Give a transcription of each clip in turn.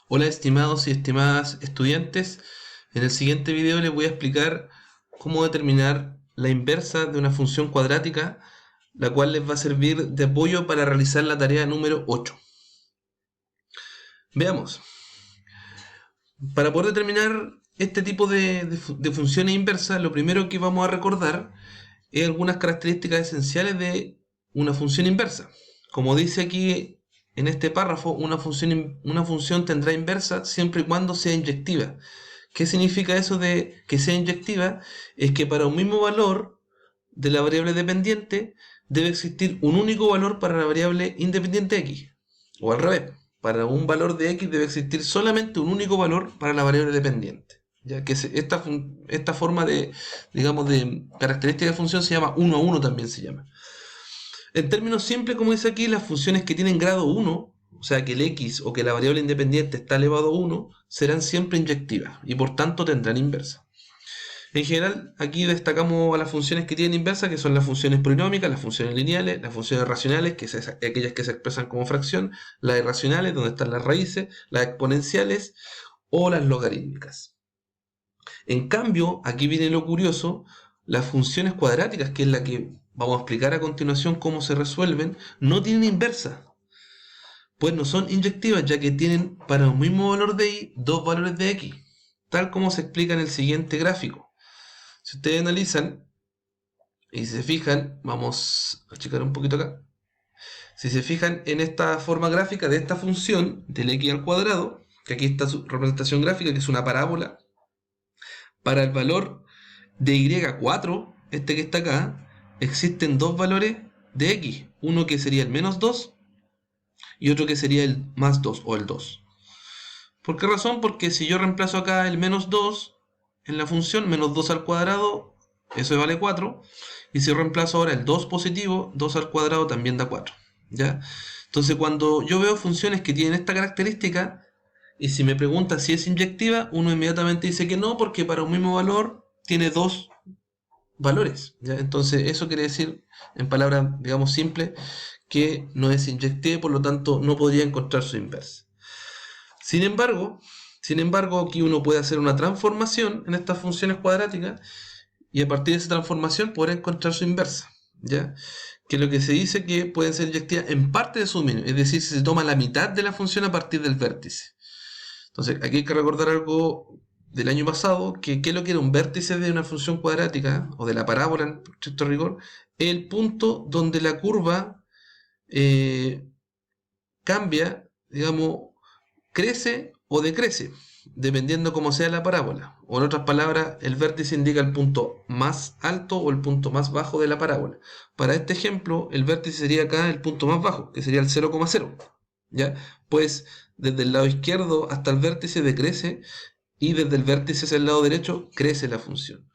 Hola estimados y estimadas estudiantes, en el siguiente video les voy a explicar cómo determinar la inversa de una función cuadrática, la cual les va a servir de apoyo para realizar la tarea número 8. Veamos, para poder determinar este tipo de funciones inversas, lo primero que vamos a recordar es algunas características esenciales de una función inversa. Como dice aquí en este párrafo, una función tendrá inversa siempre y cuando sea inyectiva. ¿Qué significa eso de que sea inyectiva? Es que para un mismo valor de la variable dependiente debe existir un único valor para la variable independiente x. O al revés, para un valor de x debe existir solamente un único valor para la variable dependiente. Ya que esta forma de, digamos, de característica de función se llama 1 a 1 también se llama. En términos simples, como dice aquí, las funciones que tienen grado 1, o sea que el x o que la variable independiente está elevado a 1, serán siempre inyectivas y por tanto tendrán inversa. En general, aquí destacamos a las funciones que tienen inversa, que son las funciones polinómicas, las funciones lineales, las funciones racionales, que son aquellas que se expresan como fracción, las irracionales, donde están las raíces, las exponenciales o las logarítmicas. En cambio, aquí viene lo curioso, las funciones cuadráticas, que es la que vamos a explicar a continuación cómo se resuelven, no tienen inversa, pues no son inyectivas, ya que tienen para un mismo valor de y dos valores de x, tal como se explica en el siguiente gráfico. Si ustedes analizan y se fijan, vamos a checar un poquito acá. Si se fijan en esta forma gráfica de esta función del x al cuadrado, que aquí está su representación gráfica, que es una parábola, para el valor de y4, este que está acá, existen dos valores de x, uno que sería el menos 2 y otro que sería el más 2 o el 2. ¿Por qué razón? Porque si yo reemplazo acá el menos 2 en la función, menos 2 al cuadrado, eso vale 4. Y si reemplazo ahora el 2 positivo, 2 al cuadrado también da 4. ¿Ya? Entonces cuando yo veo funciones que tienen esta característica, y si me pregunta si es inyectiva, uno inmediatamente dice que no, porque para un mismo valor tiene dos valores. ¿Ya? Entonces eso quiere decir, en palabras, digamos, simples, que no es inyectiva y por lo tanto no podría encontrar su inversa. Sin embargo, aquí uno puede hacer una transformación en estas funciones cuadráticas y a partir de esa transformación poder encontrar su inversa, ¿ya? Que lo que se dice que pueden ser inyectivas en parte de su dominio, es decir, si se toma la mitad de la función a partir del vértice. Entonces, aquí hay que recordar algo del año pasado, que qué es lo que era un vértice de una función cuadrática, o de la parábola en estricto rigor, el punto donde la curva cambia, digamos, crece o decrece, dependiendo cómo sea la parábola. O en otras palabras, el vértice indica el punto más alto o el punto más bajo de la parábola. Para este ejemplo, el vértice sería acá el punto más bajo, que sería el 0,0. ¿Ya? Pues desde el lado izquierdo hasta el vértice decrece y desde el vértice hacia el lado derecho crece la función.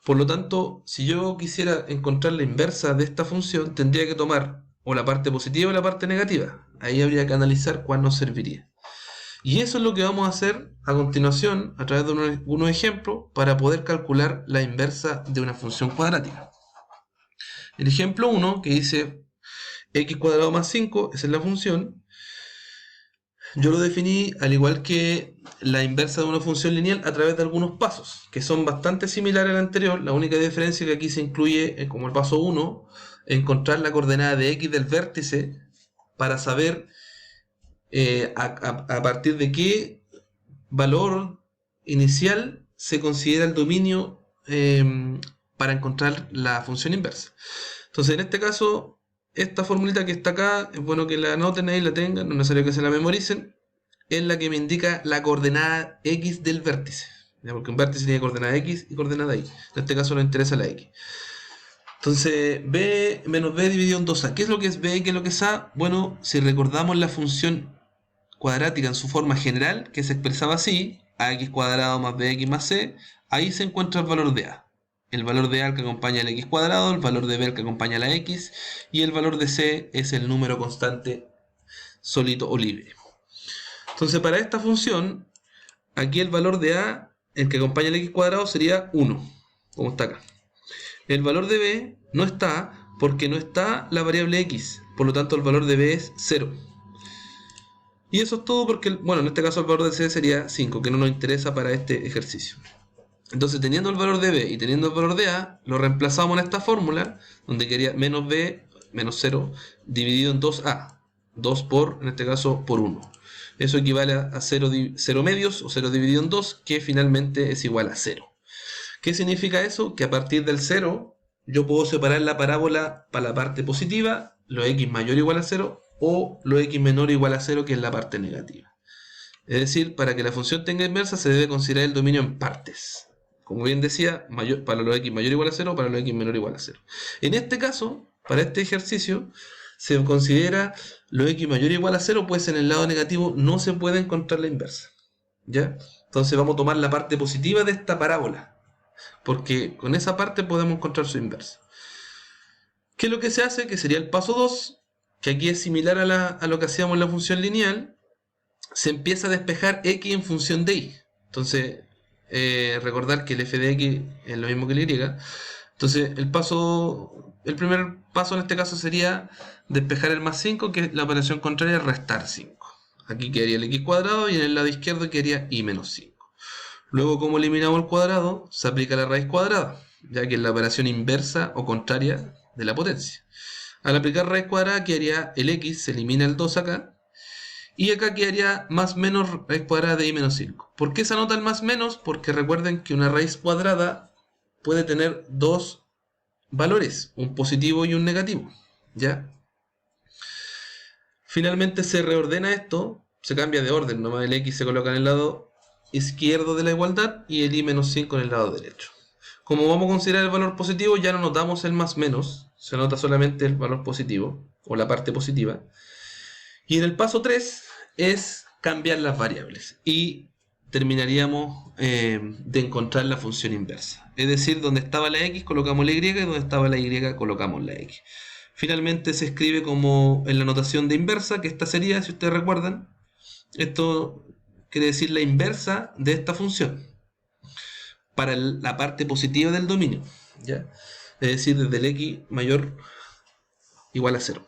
Por lo tanto, si yo quisiera encontrar la inversa de esta función, tendría que tomar o la parte positiva o la parte negativa. Ahí habría que analizar cuál nos serviría. Y eso es lo que vamos a hacer a continuación a través de unos ejemplos para poder calcular la inversa de una función cuadrática. El ejemplo 1 que dice x cuadrado más 5, esa es la función. Yo lo definí al igual que la inversa de una función lineal a través de algunos pasos, que son bastante similares al anterior. La única diferencia es que aquí se incluye, como el paso 1, encontrar la coordenada de x del vértice para saber a partir de qué valor inicial se considera el dominio para encontrar la función inversa. Entonces, en este caso, esta formulita que está acá, es bueno que la anoten ahí, la tengan, no es necesario que se la memoricen, es la que me indica la coordenada x del vértice. ¿Ya? Porque un vértice tiene coordenada x y coordenada y. En este caso nos interesa la x. Entonces, b menos b dividido en 2a. ¿Qué es lo que es b y qué es lo que es a? Bueno, si recordamos la función cuadrática en su forma general, que se expresaba así, ax cuadrado más bx más c, ahí se encuentra el valor de a. El valor de a que acompaña al x cuadrado, el valor de b que acompaña a la x, y el valor de c es el número constante solito o libre. Entonces, para esta función, aquí el valor de a, el que acompaña al x cuadrado, sería 1, como está acá. El valor de b no está porque no está la variable x, por lo tanto el valor de b es 0. Y eso es todo porque, bueno, en este caso el valor de C sería 5, que no nos interesa para este ejercicio. Entonces, teniendo el valor de B y teniendo el valor de A, lo reemplazamos en esta fórmula, donde quería menos B menos 0 dividido en 2A. 2 por, en este caso, por 1. Eso equivale a 0, 0 medios o 0 dividido en 2, que finalmente es igual a 0. ¿Qué significa eso? Que a partir del 0 yo puedo separar la parábola para la parte positiva, lo x mayor o igual a 0, o lo x menor o igual a 0, que es la parte negativa. Es decir, para que la función tenga inversa se debe considerar el dominio en partes. Como bien decía, para lo x mayor o igual a 0, para lo x menor o igual a 0. En este caso, para este ejercicio, se considera lo x mayor o igual a 0, pues en el lado negativo no se puede encontrar la inversa. ¿Ya? Entonces vamos a tomar la parte positiva de esta parábola, porque con esa parte podemos encontrar su inversa. ¿Qué es lo que se hace? Que sería el paso 2, que aquí es similar a lo que hacíamos en la función lineal. Se empieza a despejar x en función de y. Entonces, recordar que el f de x es lo mismo que el y. Entonces, el primer paso en este caso sería despejar el más 5, que la operación contraria es restar 5. Aquí quedaría el x cuadrado y en el lado izquierdo quedaría y menos 5. Luego, como eliminamos el cuadrado, se aplica la raíz cuadrada, ya que es la operación inversa o contraria de la potencia. Al aplicar raíz cuadrada quedaría el x, se elimina el 2 acá, y acá quedaría más menos raíz cuadrada de y menos 5. ¿Por qué se anota el más menos? Porque recuerden que una raíz cuadrada puede tener dos valores, un positivo y un negativo, ¿ya? Finalmente se reordena esto, se cambia de orden, nomás el x se coloca en el lado izquierdo de la igualdad y el y menos 5 en el lado derecho. Como vamos a considerar el valor positivo, ya no notamos el más menos, se nota solamente el valor positivo, o la parte positiva. Y en el paso 3 es cambiar las variables y terminaríamos de encontrar la función inversa. Es decir, donde estaba la x colocamos la y y donde estaba la y colocamos la x. Finalmente se escribe como en la notación de inversa, que esta sería, si ustedes recuerdan, esto quiere decir la inversa de esta función para la parte positiva del dominio, ¿ya? Es decir, desde el x mayor igual a 0.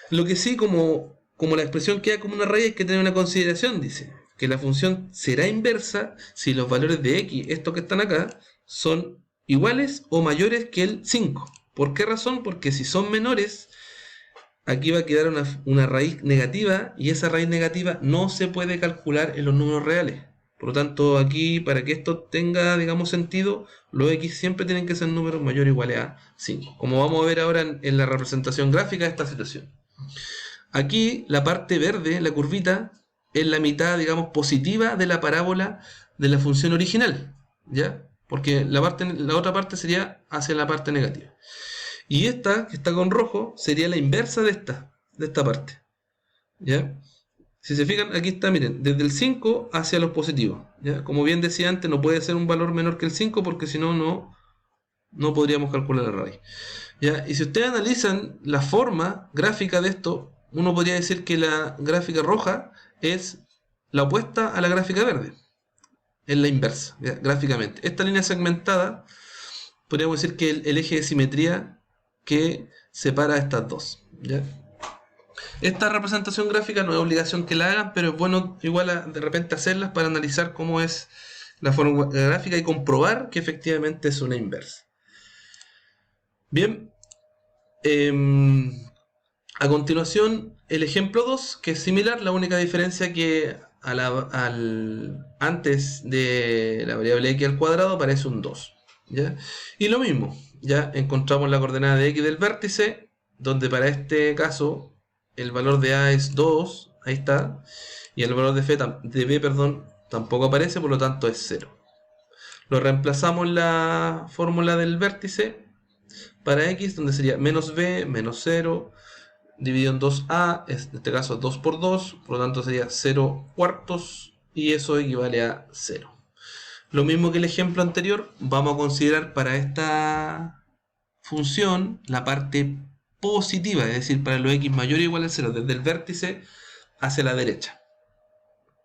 Lo que sí, como la expresión queda como una raíz, hay que tener una consideración, dice, que la función será inversa si los valores de x, estos que están acá, son iguales o mayores que el 5. ¿Por qué razón? Porque si son menores, aquí va a quedar una raíz negativa, y esa raíz negativa no se puede calcular en los números reales. Por lo tanto, aquí, para que esto tenga, digamos, sentido, los x siempre tienen que ser números mayores o iguales a 5. Como vamos a ver ahora en la representación gráfica de esta situación. Aquí la parte verde, la curvita, es la mitad, digamos, positiva de la parábola de la función original, ¿ya? Porque la otra parte sería hacia la parte negativa. Y esta, que está con rojo, sería la inversa de esta parte, ¿ya? Si se fijan, aquí está, miren, desde el 5 hacia los positivos, ¿ya? Como bien decía antes, no puede ser un valor menor que el 5 porque si no, no podríamos calcular la raíz, ¿ya? Y si ustedes analizan la forma gráfica de esto, uno podría decir que la gráfica roja es la opuesta a la gráfica verde. Es la inversa, ¿ya? Gráficamente. Esta línea segmentada, podríamos decir que el eje de simetría que separa estas dos, ¿ya? Esta representación gráfica no es obligación que la hagan, pero es bueno igual de repente hacerlas para analizar cómo es la forma gráfica y comprobar que efectivamente es una inversa. Bien, a continuación el ejemplo 2, que es similar, la única diferencia que antes de la variable x al cuadrado aparece un 2, ¿ya? Y lo mismo, ya encontramos la coordenada de x del vértice, donde para este caso el valor de a es 2, ahí está, y el valor de b tampoco aparece, por lo tanto es 0. Lo reemplazamos en la fórmula del vértice para x, donde sería menos b menos 0 dividido en 2a, en este caso 2 por 2, por lo tanto sería 0 cuartos, y eso equivale a 0. Lo mismo que el ejemplo anterior, vamos a considerar para esta función la parte positiva, es decir, para lo x mayor o igual a 0, desde el vértice hacia la derecha,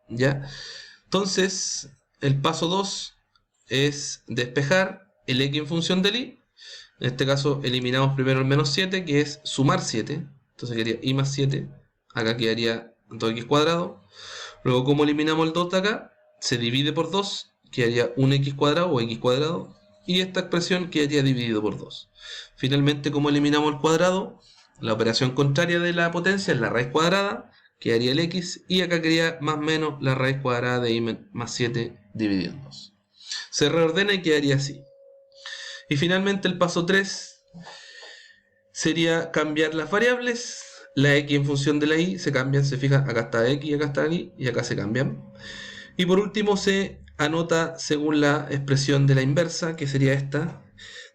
¿ya? Entonces, el paso 2 es despejar el x en función del y. En este caso, eliminamos primero el menos 7, que es sumar 7. Entonces quedaría y más 7. Acá quedaría 2x cuadrado. Luego, como eliminamos el 2 de acá, se divide por 2, quedaría 1x cuadrado o x cuadrado. Y esta expresión quedaría dividido por 2. Finalmente, como eliminamos el cuadrado, la operación contraria de la potencia es la raíz cuadrada, quedaría el x, y acá quedaría más o menos la raíz cuadrada de i más 7 dividido en 2. Se reordena y quedaría así. Y finalmente el paso 3 sería cambiar las variables. La x en función de la y se cambian, se fijan, acá está x, acá está y, y acá se cambian. Y por último se anota según la expresión de la inversa, que sería esta,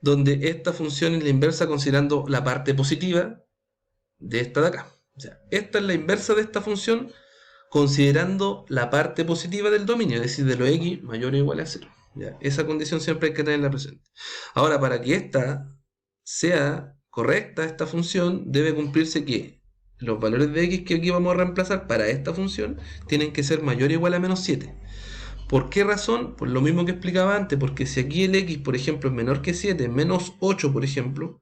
donde esta función es la inversa considerando la parte positiva de esta de acá. O sea, esta es la inversa de esta función considerando la parte positiva del dominio, es decir, de lo x mayor o igual a 0. ¿Ya? Esa condición siempre hay que tenerla presente. Ahora, para que esta sea correcta, esta función, debe cumplirse que los valores de x que aquí vamos a reemplazar para esta función tienen que ser mayor o igual a menos 7. ¿Por qué razón? Pues lo mismo que explicaba antes, porque si aquí el x, por ejemplo, es menor que 7, menos 8, por ejemplo,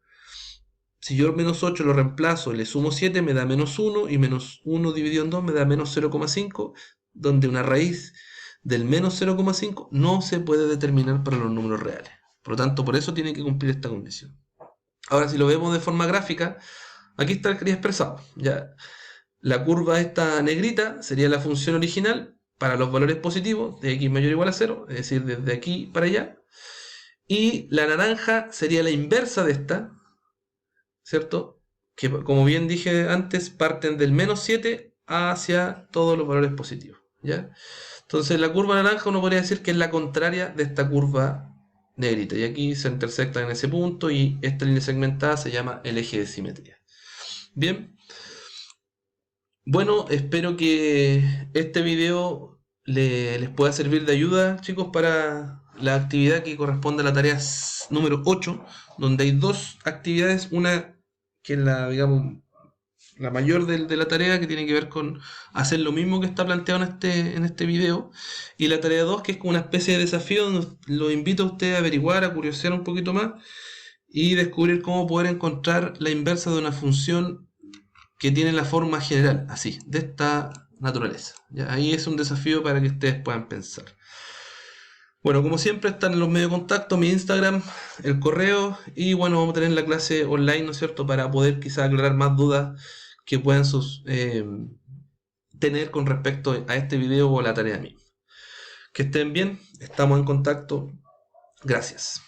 si yo el menos 8 lo reemplazo, le sumo 7, me da menos 1, y menos 1 dividido en 2 me da menos 0,5, donde una raíz del menos 0,5 no se puede determinar para los números reales. Por lo tanto, por eso tiene que cumplir esta condición. Ahora, si lo vemos de forma gráfica, aquí está expresado. ¿Ya? La curva esta negrita sería la función original para los valores positivos de x mayor o igual a 0, es decir, desde aquí para allá. Y la naranja sería la inversa de esta, ¿cierto? Que, como bien dije antes, parten del menos 7 hacia todos los valores positivos, ¿ya? Entonces la curva naranja uno podría decir que es la contraria de esta curva negrita, y aquí se intersectan en ese punto, y esta línea segmentada se llama el eje de simetría. Bien, bueno, espero que este video les pueda servir de ayuda, chicos, para la actividad que corresponde a la tarea número 8, donde hay dos actividades, una que es la, digamos, la mayor de la tarea, que tiene que ver con hacer lo mismo que está planteado en este video, y la tarea 2, que es como una especie de desafío donde lo invito a usted a averiguar, a curiosear un poquito más y descubrir cómo poder encontrar la inversa de una función que tiene la forma general, así, de esta naturaleza. ¿Ya? Ahí es un desafío para que ustedes puedan pensar. Bueno, como siempre están en los medios de contacto, mi Instagram, el correo, y bueno, vamos a tener la clase online, ¿no es cierto?, para poder quizás aclarar más dudas que puedan tener con respecto a este video o a la tarea misma. Que estén bien, estamos en contacto. Gracias.